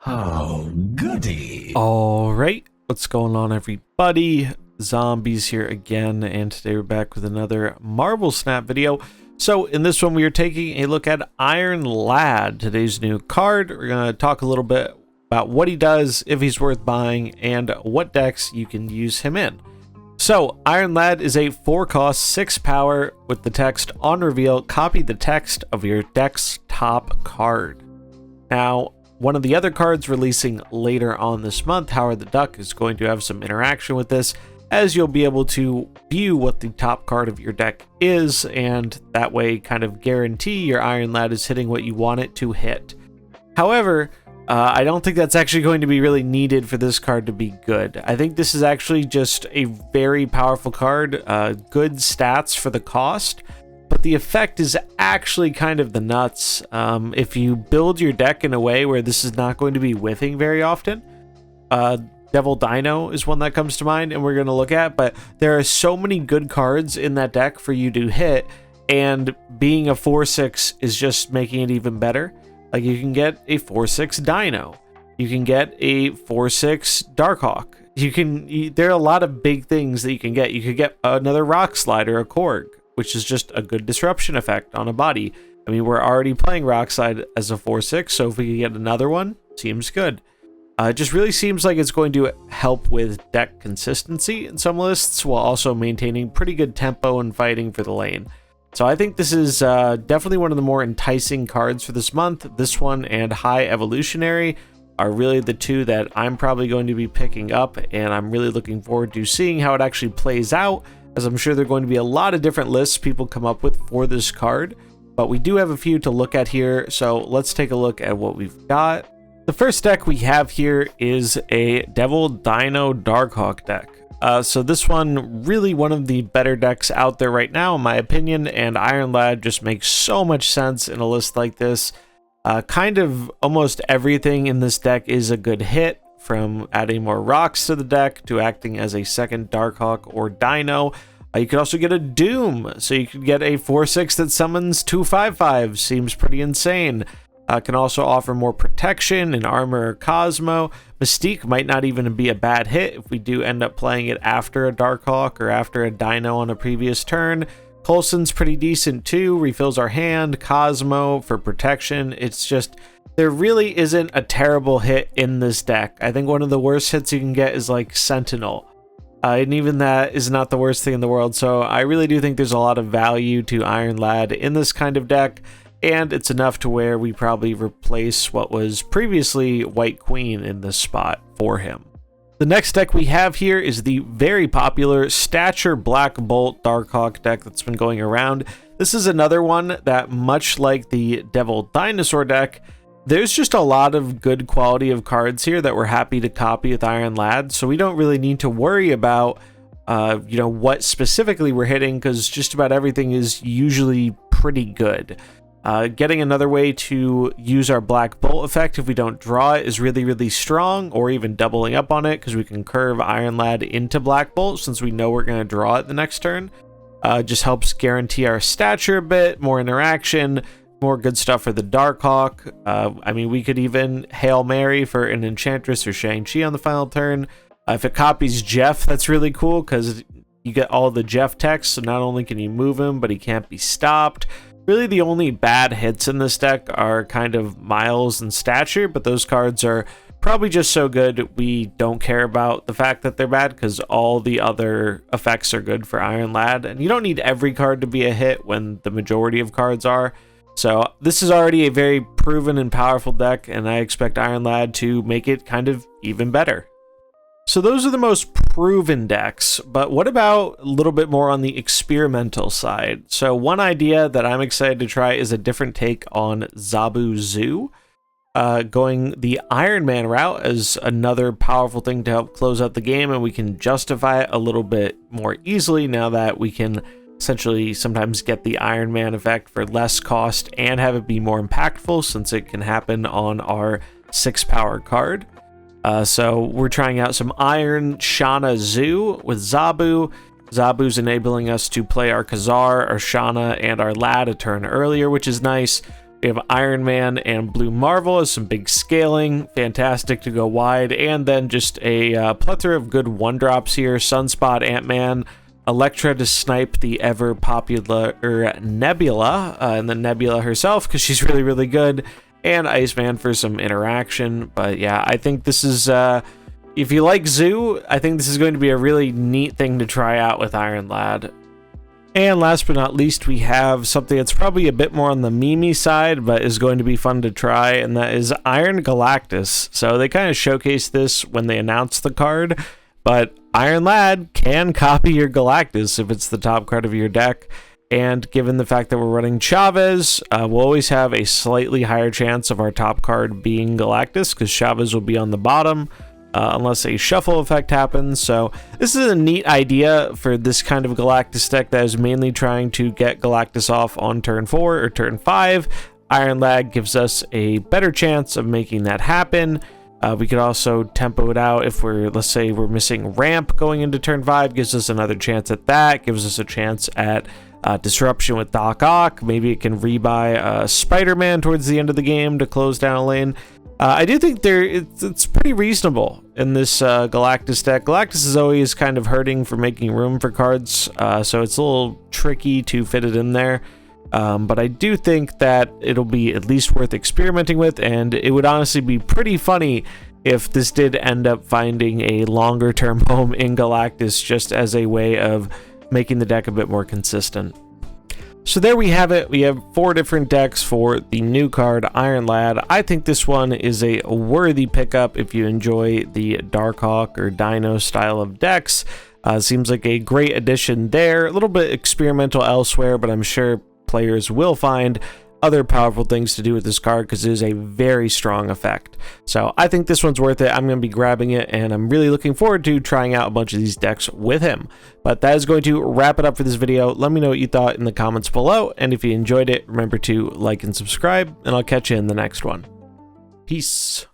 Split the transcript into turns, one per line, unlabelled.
Oh, goody.
All right, what's going on, everybody? Zombies here again, and today we're back with another Marble Snap video. So in this one, we are taking a look at Iron Lad, today's new card. We're going to talk a little bit about what he does, if he's worth buying, and what decks you can use him in. So Iron Lad is a 4-cost, 6 power with the text on reveal, copy the text of your deck's top card. Now, one of the other cards releasing later on this month, Howard the Duck, is going to have some interaction with this, as you'll be able to view what the top card of your deck is, and that way kind of guarantee your Iron Lad is hitting what you want it to hit. However, I don't think that's actually going to be really needed for this card to be good. I think this is actually just a very powerful card, good stats for the cost, but the effect is actually kind of the nuts. If you build your deck in a way where this is not going to be whiffing very often, Devil Dino is one that comes to mind and we're going to look at, but there are so many good cards in that deck for you to hit, and being a 4/6 is just making it even better. Like, you can get a 4/6 Dino, you can get a 4/6 Darkhawk, there are a lot of big things that you can get. You could get another Rock Slide or a Korg, which is just a good disruption effect on a body. I mean, we're already playing Rock Slide as a 4/6, so if we could get another one, seems good. It just really seems like it's going to help with deck consistency in some lists, while also maintaining pretty good tempo and fighting for the lane. So I think this is definitely one of the more enticing cards for this month. This one and High Evolutionary are really the two that I'm probably going to be picking up, and I'm really looking forward to seeing how it actually plays out, as I'm sure there are going to be a lot of different lists people come up with for this card. But we do have a few to look at here, so let's take a look at what we've got. The first deck we have here is a Devil Dino Darkhawk deck. So this one, really one of the better decks out there right now, in my opinion, and Iron Lad just makes so much sense in a list like this. Kind of almost everything in this deck is a good hit, from adding more rocks to the deck to acting as a second Darkhawk or Dino. You could also get a Doom, so you could get a 4/6 that summons 2 5/5, seems pretty insane. Can also offer more protection in Armor or Cosmo. Mystique might not even be a bad hit if we do end up playing it after a Darkhawk or after a Dino on a previous turn. Coulson's pretty decent too, refills our hand. Cosmo for protection. It's just, there really isn't a terrible hit in this deck. I think one of the worst hits you can get is like Sentinel. And even that is not the worst thing in the world, so I really do think there's a lot of value to Iron Lad in this kind of deck. And it's enough to where we probably replace what was previously White Queen in this spot for him. The next deck we have here is the very popular Stature Black Bolt Darkhawk deck that's been going around. This is another one that, much like the Devil Dinosaur deck, there's just a lot of good quality of cards here that we're happy to copy with Iron Lad, so we don't really need to worry about what specifically we're hitting, because just about everything is usually pretty good. Getting another way to use our Black Bolt effect if we don't draw it is really, really strong, or even doubling up on it, because we can curve Iron Lad into Black Bolt since we know we're going to draw it the next turn. Just helps guarantee our stature a bit, more interaction, more good stuff for the Darkhawk. I mean, we could even Hail Mary for an Enchantress or Shang-Chi on the final turn. If it copies Jeff, that's really cool, because you get all the Jeff text, so not only can you move him, but he can't be stopped. Really, the only bad hits in this deck are kind of Miles and Stature, but those cards are probably just so good we don't care about the fact that they're bad, because all the other effects are good for Iron Lad, and you don't need every card to be a hit when the majority of cards are. So this is already a very proven and powerful deck, and I expect Iron Lad to make it kind of even better. So those are the most proven decks, but what about a little bit more on the experimental side? So one idea that I'm excited to try is a different take on Zabu Zoo. Going the Iron Man route as another powerful thing to help close out the game, and we can justify it a little bit more easily now that we can essentially sometimes get the Iron Man effect for less cost and have it be more impactful, since it can happen on our 6-power card. So we're trying out some Iron Shana Zoo with Zabu. Zabu's enabling us to play our Khazar, our Shana, and our Lad a turn earlier, which is nice. We have Iron Man and Blue Marvel as some big scaling, fantastic to go wide, and then just a plethora of good one-drops here. Sunspot, Ant-Man, Elektra to snipe the ever-popular Nebula, and then Nebula herself, because she's really, really good, and Iceman for some interaction. But yeah, I think this is, if you like Zoo, I think this is going to be a really neat thing to try out with Iron Lad. And last but not least, we have something that's probably a bit more on the meme side, but is going to be fun to try, and that is Iron Galactus. So they kind of showcased this when they announced the card, but Iron Lad can copy your Galactus if it's the top card of your deck. And given the fact that we're running Chavez, we'll always have a slightly higher chance of our top card being Galactus, because Chavez will be on the bottom. Unless a shuffle effect happens. So this is a neat idea for this kind of Galactus deck that is mainly trying to get Galactus off on turn 4 or turn 5. Iron Lad gives us a better chance of making that happen. We could also tempo it out if let's say we're missing ramp going into turn 5, gives us another chance at that, gives us a chance at disruption with Doc Ock. Maybe it can rebuy Spider-Man towards the end of the game to close down a lane. I do think it's pretty reasonable in this Galactus deck. Galactus is always kind of hurting for making room for cards, so it's a little tricky to fit it in there. But I do think that it'll be at least worth experimenting with, and it would honestly be pretty funny if this did end up finding a longer term home in Galactus, just as a way of making the deck a bit more consistent. So there we have it. We have 4 different decks for the new card, Iron Lad. I think this one is a worthy pickup if you enjoy the Darkhawk or Dino style of decks. Seems like a great addition there. A little bit experimental elsewhere, but I'm sure players will find other powerful things to do with this card because it is a very strong effect. So I think this one's worth it. I'm going to be grabbing it, and I'm really looking forward to trying out a bunch of these decks with him. But that is going to wrap it up for this video. Let me know what you thought in the comments below, and if you enjoyed it, remember to like and subscribe, and I'll catch you in the next one. Peace.